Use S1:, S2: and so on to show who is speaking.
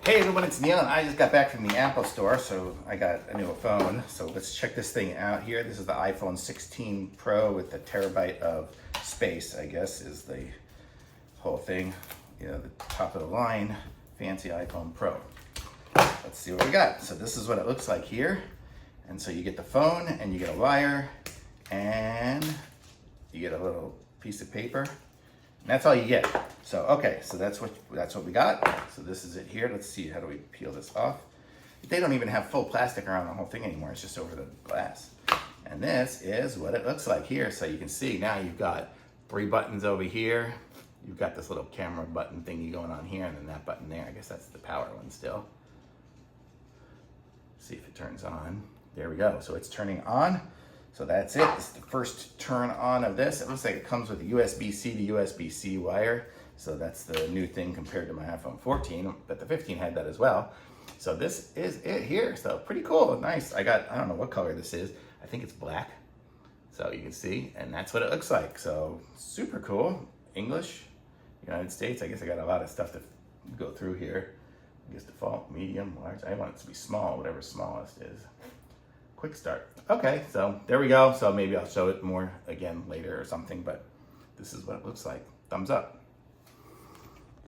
S1: Hey everyone, it's Neil and I just got back from the Apple store, so I got a new phone. So let's check this thing out here. This is the iPhone 16 Pro with a terabyte of space, I guess, is the whole thing. You know, the top of the line, fancy iPhone Pro. Let's see what we got. So this is what it looks like here. And so you get the phone and you get a wire and you get a little piece of paper. And that's all you get. So, okay, so that's what we got. So this is it here. Let's see, how do we peel this off? They don't even have full plastic around the whole thing anymore. It's just over the glass. And this is what it looks like here. So you can see now you've got 3 buttons over here. You've got this little camera button thingy going on here, and then that button there. I guess that's the power one still. See if it turns on. There we go. So it's turning on. So that's it. This is the first turn on of this. It looks like it comes with a USB-C to USB-C wire. So that's the new thing compared to my iPhone 14, but the 15 had that as well. So this is it here. So pretty cool, nice. I don't know what color this is. I think it's black. So you can see, and that's what it looks like. So super cool. English, United States. I guess I got a lot of stuff to go through here. I guess default, medium, large. I want it to be small, whatever smallest is. Quick start. Okay, so there we go. So maybe I'll show it more again later or something, but this is what it looks like. Thumbs up.